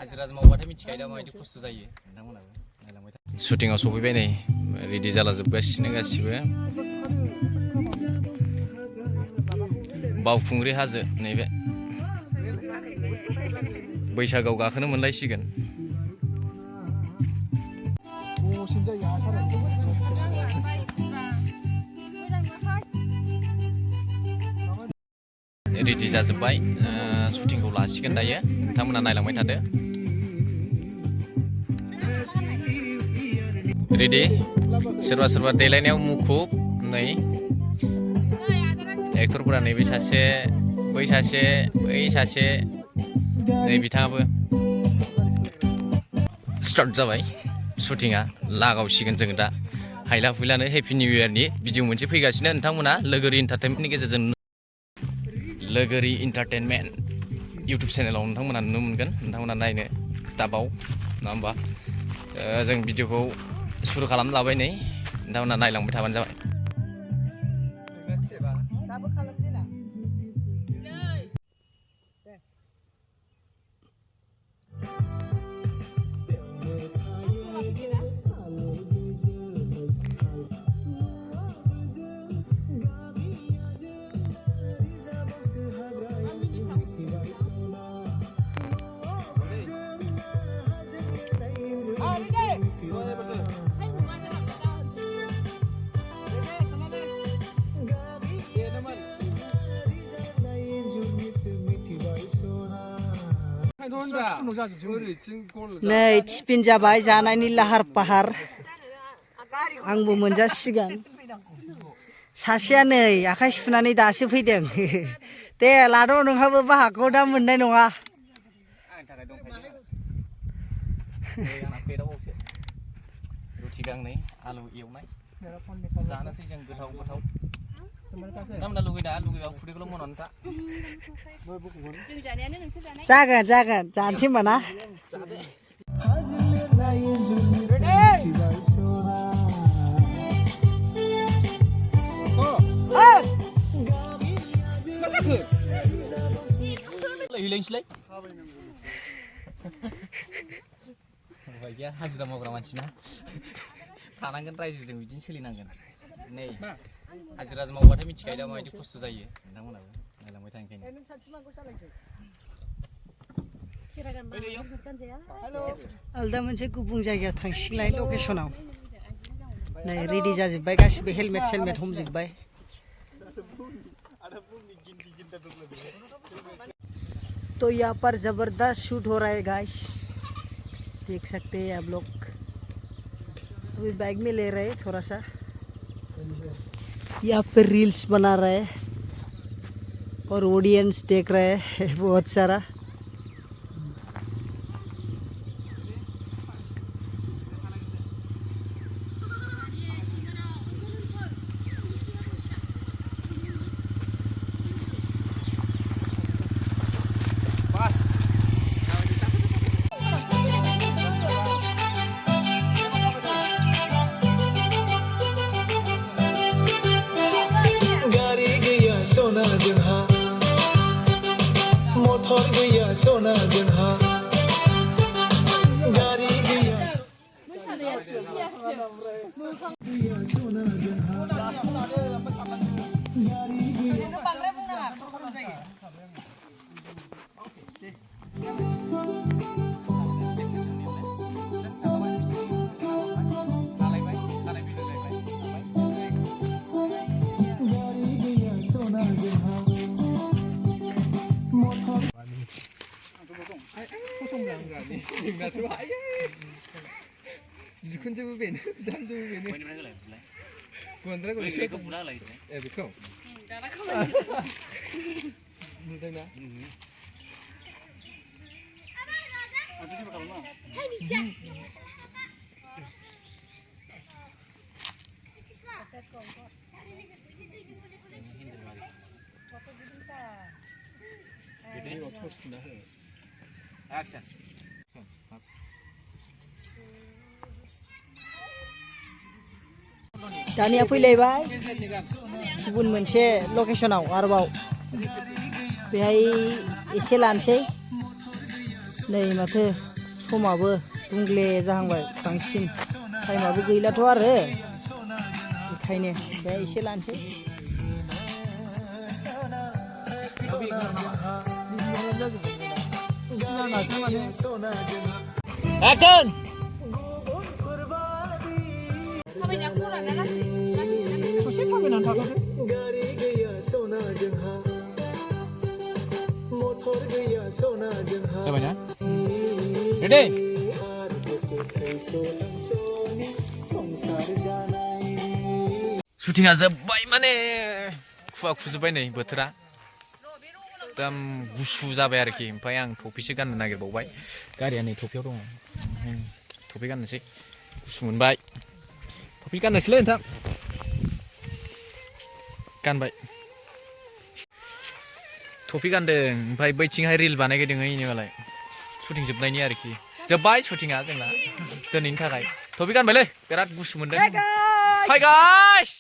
हाजिराजों मावबाथाय मिथिखायो दा माबायदि खस्थ' जायो नोंथांमोनाबो नायलांबाय था शुटिंआव सफैबाय नै रेडि जालाजोबगासिनो गासिबो बावखुंग्रि हाजो नैबे बैसागोआव गाखोनो मोनलायसिगोन रेडि जाजोब्बाय शुटिंखौ लासिगोन दायो नोंथांमोना नायलांबाय थादो रेडि सोरबा सोरबा देलायनायाव मुखुब नै एक्टरफोरा नैबे सासे बै सासे नै बिथाङाबो स्टार्ट जाबाय शुटिंआ लागावसिगोन जोङो दा हायला हुइलानो हेपि निउ इयारनि भिडिअ मोनसे फैगासिनो नोंथांमोना लोगोरि एन्टारटेनमेन्टनि गेजेरजों लोगोरि एन्टारटेनमेन्ट इउटुब चेनेलाव नोंथांमोना नुनो मोनगोन नोंथांमोना नायनो दाबाव नङा होमबा जों भिडिअखौ सुरु खालामना लाबाय नै नोंथांमोना नायलांबाय थाबानो जाबाय नै टिफिन जाबाय जानायनि लाहार फाहार आंबो मोनजासिगोन सासेया नै आखाइ सुनानै दासो फैदों दे लाद' नोंहाबो बाहागखौ दा मोननाय नङा रुटि गांनै आलु एवनाय जानोसै जों गोथाव नोंथांमोना लुगैबा खुदैखौल' मन'नो था जागोन जानोसै होमबा ना हैलायनोसैलाय हाजिरा मावग्रा मानसिना थानांगोन रायजोजों बिदिनो सोलिनांगोन नै हाजिराजों मावबाथाय मिथिखायो दा माबायदि खस्थ' जायो नोंथांमोनाबो नायलांबाय था ओंखायनो आलदा मोनसे गुबुन जायगायाव थांसिगोनलाय लकेसनाव नै रेडि जाजोब्बाय गासिबो हेलमेट सेलमेट हमजोब्बाय तो यहाँ पर जबरदस्त शूट हो रहा है गाइस देख सकते हैं आप लोग अभी बैग में ले रहे हैं थोड़ा सा यहाँ पे रील्स बना रहे हैं और ऑडियंस देख रहे हैं बहुत सारा Sona जोंहा मटर गैया Sona जोंहा गारि गैया Sona जोंहा गारि गैया जिखुनजोबो बेनो बिजामजोबो बेनो गुबुनद्राय बेखौ बुना होलाय ए बेखौ दाना खामानि नुदोंना आरो जेबो खालामा Action. दानिया फैलायबाय गुबुन मोनसे लकेसनाव आरोबाव बेहाय एसे लानोसै नै माथो समाबो गुंग्ले जाहांबाय बांसिन टाइमाबो गैलाथ' आरो बेखायनो दा एसे लानोसै एक्सन ससे थाबायनानै थाथ'दो गारि गैया सना जोंहा मटर गैया सना जोंहा जाबायना रेडि आरो गोसो थैस'लांस'नि संसार जानाय शुटिंआ जोब्बाय माने खुवा खुजोब्बाय नै बोथोरा एकदम गुसु जाबाय आरोखि ओमफ्राय आं टफिसो गाननो नागिरबावबाय गारिया नै टफियाव दङ टफि गाननोसै गुसु मोनबाय टफि गाननोसैलै नोंथां गानबाय टफि गानदों ओमफ्राय बैथिंहाय रिल बानायगोदों ओइनिबालाय शुटिं जोबनायनि आरोखि जोब्बाय शुटिंआ जोंना दिनैनि थाखाय टफि गानबायलै बिराद गुसु मोनदों हाय गाइस